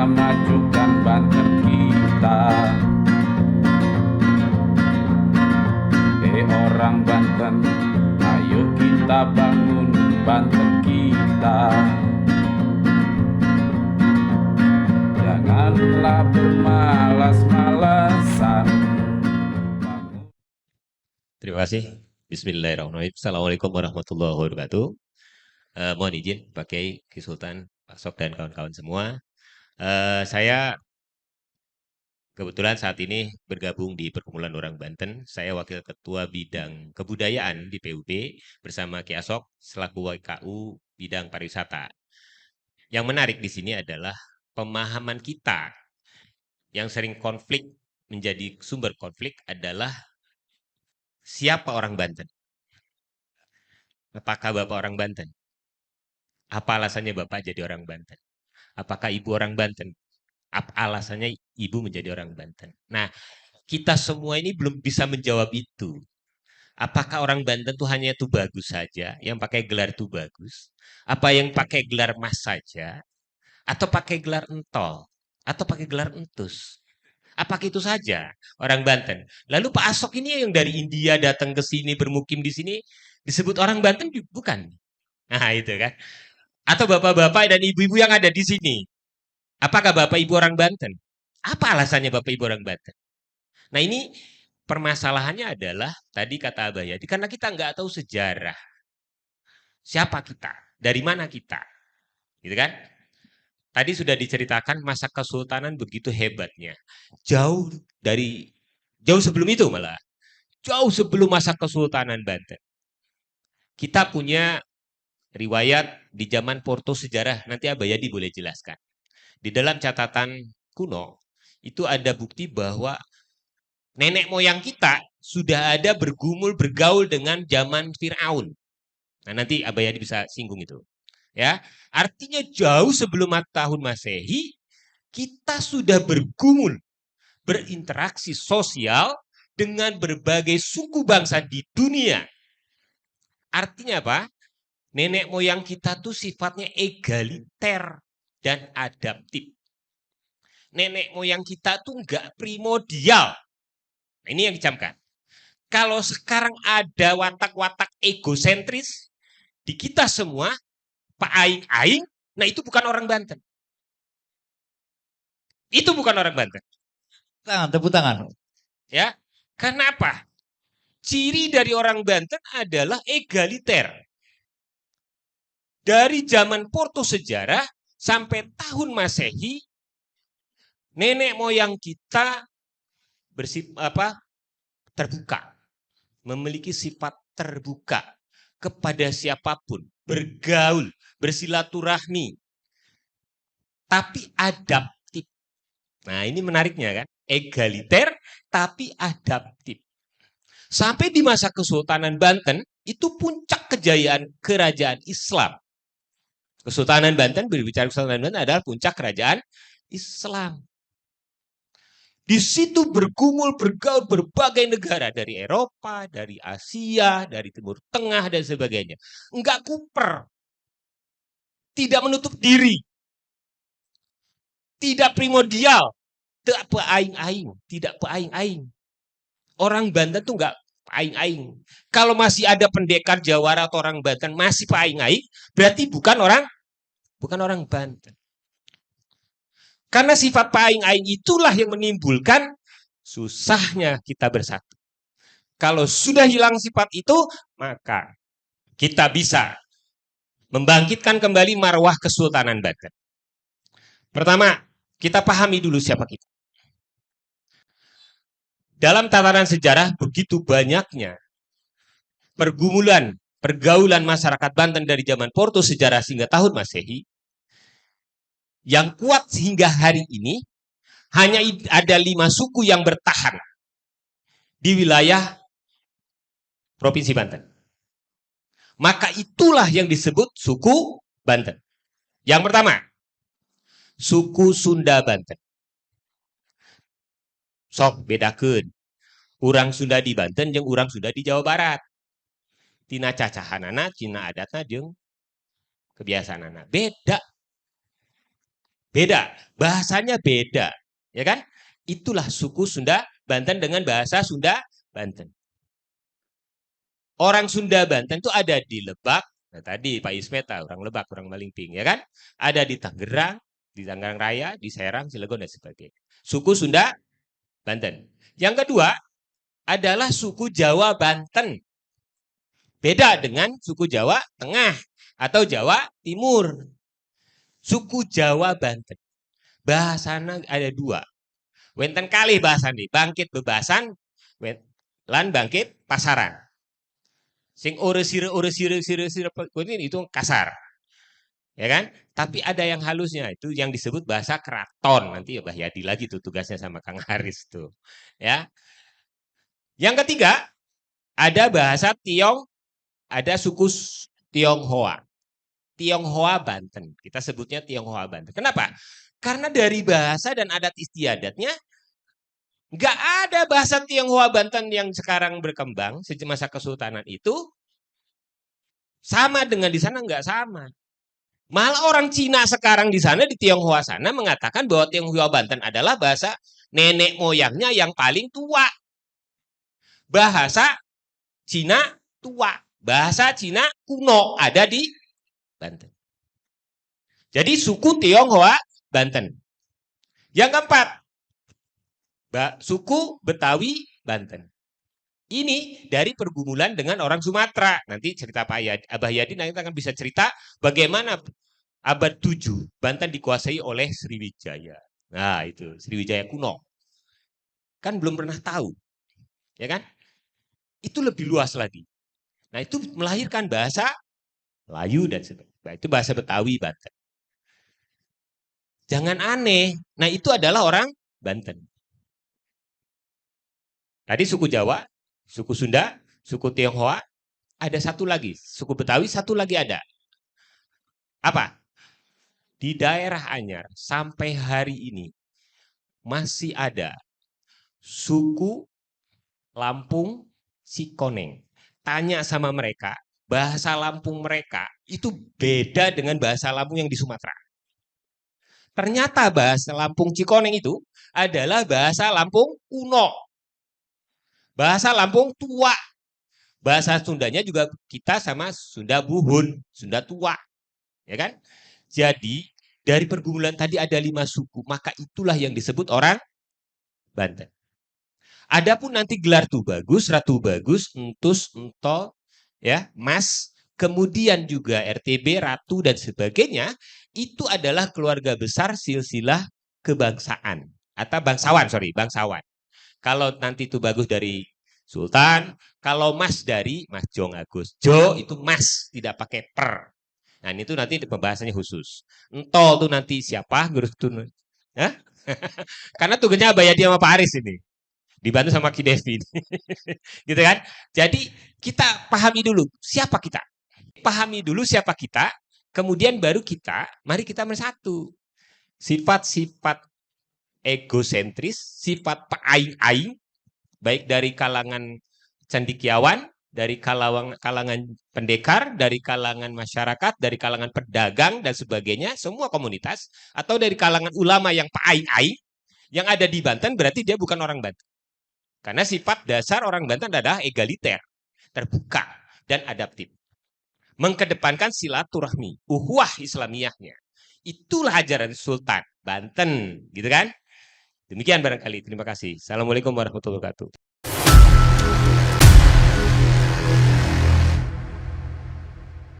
majukan Banten kita. Orang Banten, ayo kita bangun Banten kita. Janganlah bermalas-malasan. Terima kasih. Bismillahirrahmanirrahim. Assalamualaikum warahmatullahi wabarakatuh. Mohon izin Pak Kiai, Ki Sultan, Pak Sok dan kawan-kawan semua. Saya kebetulan saat ini bergabung di Perkumpulan Orang Banten. Saya Wakil Ketua Bidang Kebudayaan di PUB bersama Ki Asok selaku WKU Bidang Pariwisata. Yang menarik di sini adalah pemahaman kita yang sering konflik menjadi sumber konflik adalah siapa orang Banten? Apakah Bapak orang Banten? Apa alasannya Bapak jadi orang Banten? Apakah Ibu orang Banten? Apa alasannya Ibu menjadi orang Banten? Nah, kita semua ini belum bisa menjawab itu. Apakah orang Banten tuh hanya itu bagus saja, yang pakai gelar itu bagus? Apa yang pakai gelar mas saja? Atau pakai gelar entol? Atau pakai gelar entus? Apakah itu saja orang Banten? Lalu Pak Asok ini yang dari India datang ke sini, bermukim di sini, disebut orang Banten bukan? Nah itu kan. Atau bapak-bapak dan ibu-ibu yang ada di sini, apakah bapak ibu orang Banten? Apa alasannya bapak ibu orang Banten? Nah ini permasalahannya adalah, tadi kata Abah Yadi, karena kita nggak tahu sejarah. Siapa kita? Dari mana kita? Gitu kan? Tadi sudah diceritakan masa kesultanan begitu hebatnya. Jauh sebelum itu malah. Jauh sebelum masa kesultanan Banten. Kita punya riwayat di zaman Porto sejarah, nanti Abah Yadi boleh jelaskan. Di dalam catatan kuno, itu ada bukti bahwa nenek moyang kita sudah ada bergaul dengan zaman Fir'aun. Nah nanti Abah Yadi bisa singgung itu. Ya, artinya jauh sebelum tahun Masehi, kita sudah bergumul, berinteraksi sosial dengan berbagai suku bangsa di dunia. Artinya apa? Nenek moyang kita tuh sifatnya egaliter dan adaptif. Nenek moyang kita tuh enggak primordial. Nah, ini yang dicamkan. Kalau sekarang ada watak-watak egosentris di kita semua, Pak Aing-Aing, nah itu bukan orang Banten. Itu bukan orang Banten. Tepuk tangan. Ya, kenapa? Ciri dari orang Banten adalah egaliter. Dari zaman Porto sejarah sampai tahun Masehi, nenek moyang kita terbuka, memiliki sifat terbuka kepada siapapun, bergaul, bersilaturahmi, tapi adaptif. Nah ini menariknya kan, egaliter tapi adaptif. Sampai di masa Kesultanan Banten, itu puncak kejayaan kerajaan Islam. Kesultanan Banten, berbicara Kesultanan Banten adalah puncak kerajaan Islam. Di situ bergumul, bergaul berbagai negara dari Eropa, dari Asia, dari Timur Tengah dan sebagainya. Enggak kuper. Tidak menutup diri. Tidak primordial. Tidak peaing-aing, tidak peaing-aing. Orang Banten tuh enggak peaing-aing. Kalau masih ada pendekar Jawara atau orang Banten masih peaing-aing, berarti bukan orang Banten. Karena sifat peaing-aing itulah yang menimbulkan susahnya kita bersatu. Kalau sudah hilang sifat itu, maka kita bisa membangkitkan kembali marwah Kesultanan Banten. Pertama, kita pahami dulu siapa kita. Dalam tatanan sejarah begitu banyaknya pergaulan masyarakat Banten dari zaman Porto sejarah hingga tahun Masehi. Yang kuat sehingga hari ini hanya ada 5 suku yang bertahan di wilayah Provinsi Banten. Maka itulah yang disebut suku Banten. Yang pertama, suku Sunda Banten. Sok bedakeun. Urang Sunda di Banten jeung urang Sunda di Jawa Barat. Tina cacahanana, tina adatna jeung kebiasaanana. Beda. Beda, bahasanya beda, ya kan? Itulah suku Sunda Banten dengan bahasa Sunda Banten. Orang Sunda Banten itu ada di Lebak, nah tadi Pak Ismet tahu, orang Lebak, orang Malingping, ya kan? Ada di Tangerang Raya, di Serang, Cilegon, dan sebagainya. Suku Sunda Banten. Yang kedua adalah suku Jawa Banten. Beda dengan suku Jawa Tengah atau Jawa Timur. Suku Jawa Banten. Bahasana ada dua. Wenten kali bahasan nih, bangkit bebasan, lan bangkit pasaran. Sing sire itu kasar. Ya kan? Tapi ada yang halusnya, itu yang disebut bahasa keraton. Nanti ya Mbah Yadi lagi tuh tugasnya sama Kang Haris tuh. Ya. Yang ketiga, ada bahasa Tiong, ada suku Tionghoa. Tionghoa Banten. Kita sebutnya Tionghoa Banten. Kenapa? Karena dari bahasa dan adat istiadatnya nggak ada bahasa Tionghoa Banten yang sekarang berkembang sejak masa Kesultanan itu sama dengan di sana, nggak sama. Malah orang Cina sekarang di sana, di Tionghoa sana, mengatakan bahwa Tionghoa Banten adalah bahasa nenek moyangnya yang paling tua. Bahasa Cina tua. Bahasa Cina kuno ada di Banten. Jadi suku Tionghoa Banten. Yang keempat, suku Betawi Banten. Ini dari pergumulan dengan orang Sumatera. Nanti cerita Abah Yadi nanti akan bisa cerita bagaimana abad 7 Banten dikuasai oleh Sriwijaya. Nah itu Sriwijaya kuno. Kan belum pernah tahu. Ya kan? Itu lebih luas lagi. Nah itu melahirkan bahasa Melayu dan sebagainya. Nah, itu bahasa Betawi Banten. Jangan aneh. Nah itu adalah orang Banten. Tadi suku Jawa, suku Sunda, suku Tionghoa, ada satu lagi. Suku Betawi satu lagi ada. Apa? Di daerah Anyar sampai hari ini masih ada suku Lampung Sikoneng. Tanya sama mereka, bahasa Lampung mereka itu beda dengan bahasa Lampung yang di Sumatera. Ternyata bahasa Lampung Cikoneng itu adalah bahasa Lampung kuno. Bahasa Lampung tua. Bahasa Sundanya juga kita sama Sunda Buhun, Sunda tua. Ya kan? Jadi dari pergumulan tadi ada 5 suku, maka itulah yang disebut orang Banten. Adapun nanti gelar Tubagus, Ratu Bagus, Entus, Ento, ya, Mas, kemudian juga RTB, Ratu dan sebagainya, itu adalah keluarga besar silsilah kebangsaan atau bangsawan. Kalau nanti Tubagus dari Sultan, kalau Mas dari Mas Jong Agus. Jo itu Mas, tidak pakai per. Nah, itu nanti pembahasannya khusus. Entol tuh nanti siapa? Guru tuh. Hah? Karena tugasnya Abah Yadi sama Pak Aris ini. Dibantu sama Ki Devi. Gitu kan? Jadi kita pahami dulu siapa kita. Pahami dulu siapa kita, kemudian baru mari kita bersatu. Sifat-sifat egosentris, sifat peaing-aing, baik dari kalangan cendekiawan, dari kalangan pendekar, dari kalangan masyarakat, dari kalangan pedagang dan sebagainya, semua komunitas, atau dari kalangan ulama yang peaing-aing, yang ada di Banten berarti dia bukan orang Banten. Karena sifat dasar orang Banten adalah egaliter, terbuka, dan adaptif. Mengkedepankan silaturahmi, uhuah Islamiyahnya. Itulah ajaran Sultan Banten, gitu kan? Demikian barangkali. Terima kasih. Assalamualaikum warahmatullahi wabarakatuh.